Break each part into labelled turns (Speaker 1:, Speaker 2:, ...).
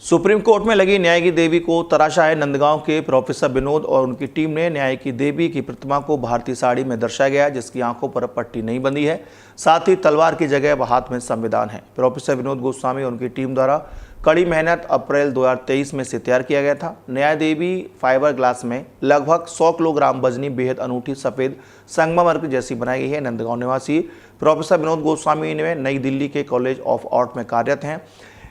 Speaker 1: Supreme court में लगी न्याय की देवी को तराशा है। नंदगांव के प्रोफेसर विनोद और उनकी टीम ने न्याय की देवी की प्रतिमा को भारतीय साड़ी में दर्शाया गया है, जिसकी आंखों पर पट्टी नहीं बंधी है। साथ ही तलवार की जगह हाथ में संविधान है। प्रोफेसर विनोद गोस्वामी और उनकी टीम द्वारा कड़ी मेहनत अप्रैल 2023 में से तैयार किया गया था। न्याय देवी फाइबर ग्लास में लगभग 100 किलोग्राम वजनी बेहद अनूठी सफेद संगमरमर जैसी बनाई गई है। नंदगांव निवासी प्रोफेसर विनोद गोस्वामी ने नई दिल्ली के कॉलेज ऑफ आर्ट में कार्यरत हैं।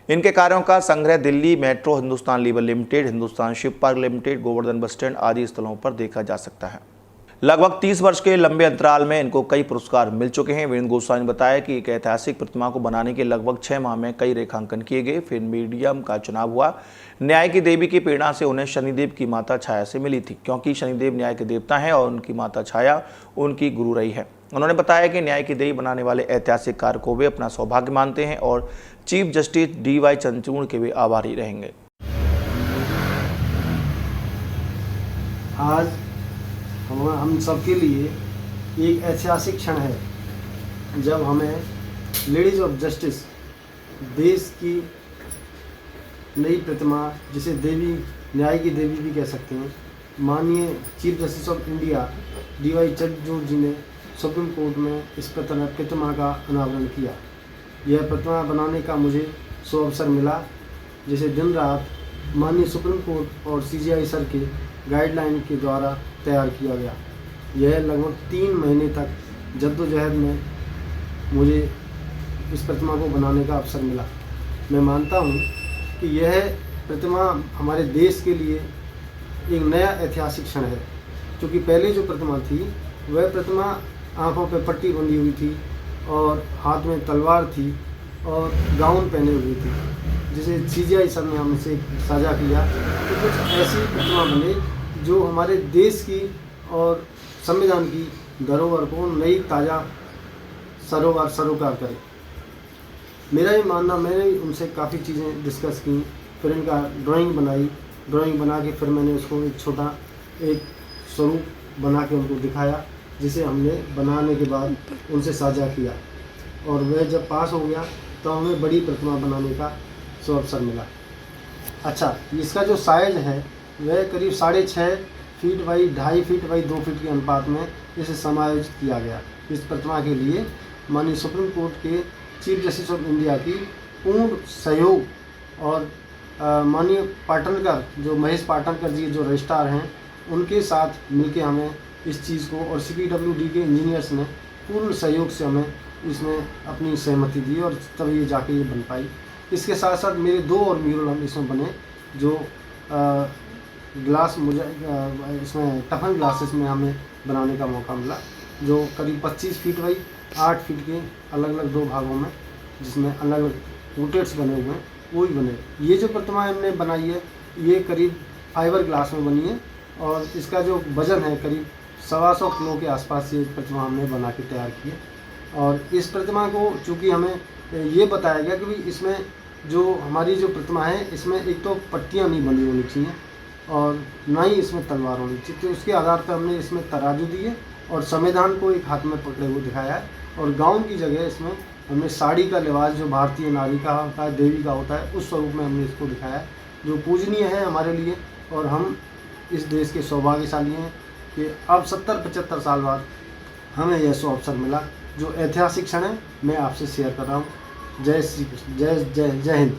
Speaker 1: इनके कार्यों का संग्रह Delhi Metro, Hindustan Lever Limited, Hindustan Ship Park Limited, Govardhan bus stand आदि स्थलों पर देखा जा सकता है। लगभग 30 वर्ष के लंबे अंतराल में इनको कई पुरस्कार मिल चुके हैं। विनोद गोस्वामी ने बताया कि एक ऐतिहासिक प्रतिमा को बनाने के लगभग 6 माह में कई रेखांकन किए गए। फिर मीडियम का चुनाव हुआ। न्याय की देवी की प्रेरणा से उन्हें शनिदेव की माता छाया से मिली थी, क्योंकि शनिदेव न्याय के देवता हैं और उनकी माता छाया उनकी गुरु रही है। उन्होंने बताया कि न्याय की देवी बनाने वाले ऐतिहासिक कार्य को वे अपना सौभाग्य मानते हैं और चीफ जस्टिस DY चंद्रचूड़ के भी आभारी रहेंगे।
Speaker 2: आज हम सबके लिए एक ऐतिहासिक क्षण है, जब हमें लेडीज ऑफ जस्टिस देश की नई प्रतिमा, जिसे देवी, न्याय की देवी भी कह सकते हैं, माननीय chief justice of India DY Chandrachud ji ने सुप्रीम कोर्ट में इस प्रतिमा का अनावरण किया। यह प्रतिमा बनाने का मुझे अवसर मिला, जिसे दिन रात माननीय सुप्रीम कोर्ट और CJI सर के गाइडलाइन के द्वारा तैयार किया गया। यह लगभग 3 महीने तक जद्दोजहद में मुझे इस प्रतिमा को बनाने का अवसर मिला। मैं मानता हूँ कि यह प्रतिमा हमारे देश के लिए एक नया ऐतिहासिक क्षण है, क्योंकि पहले जो प्रतिमा थी वह प्रतिमा आंखों पर पट्टी बंधी हुई थी और हाथ में तलवार थी और गाउन पहने हुई थी, जिसे CJI सर ने हमसे साझा किया कि कुछ ऐसी प्रतिमा बने जो हमारे देश की और संविधान की धरोहर को नई ताज़ा सरोकार करे। मेरा ये मानना, मैंने उनसे काफ़ी चीज़ें डिस्कस की, फिर इनका ड्राइंग बना के फिर मैंने उसको एक छोटा एक स्वरूप बना के उनको दिखाया, जिसे हमने बनाने के बाद उनसे साझा किया और वह जब पास हो गया तो हमें बड़ी प्रतिमा बनाने का अवसर मिला। अच्छा, इसका जो साइज है वह करीब 6.5 feet by 2.5 feet by 2 feet के अनुपात में इसे समायोजित किया गया। इस प्रतिमा के लिए माननीय सुप्रीम कोर्ट के चीफ जस्टिस ऑफ इंडिया की पूर्ण सहयोग और माननीय पाटनकर, जो महेश पाटनकर जी जो रजिस्ट्रार हैं, उनके साथ मिलके हमें इस चीज़ को, और CPWD के इंजीनियर्स ने पूर्ण सहयोग से हमें इसमें अपनी सहमति दी और तब ये जाके ये बन पाई। इसके साथ साथ मेरे 2 और म्यूरल हम इसमें बने, जो ग्लास मुझे इसमें टफन ग्लासेस में हमें बनाने का मौका मिला, जो करीब 25 फीट बाई 8 फीट के अलग अलग 2 भागों में, जिसमें अलग अलग पोर्ट्रेट्स बने हुए हैं, वो ही बने। ये जो प्रतिमा हमने बनाई है ये करीब फाइबर ग्लास में बनी है और इसका जो वज़न है करीब 125 किलो के आसपास ये प्रतिमा हमने बना के तैयार की है। और इस प्रतिमा को चूँकि हमें ये बताया गया कि भाई इसमें जो हमारी जो प्रतिमा है, इसमें एक तो पट्टियाँ नहीं बनी होनी चाहिए और ना ही इसमें तलवार होनी चाहिए, तो उसके आधार पर हमने इसमें तराजू दी है और संविधान को एक हाथ में पकड़े हुए दिखाया है। और गाउन की जगह इसमें हमने साड़ी का लिबास, जो भारतीय नारी का होता है, देवी का होता है, उस स्वरूप में हमने इसको दिखाया है, जो पूजनीय है हमारे लिए। और हम इस देश के सौभाग्यशाली हैं कि अब 70-75 साल बाद हमें यह अवसर मिला, जो ऐतिहासिक क्षण है, मैं आपसे शेयर कर रहा हूँ। जय श्री कृष्ण, जय हिंद।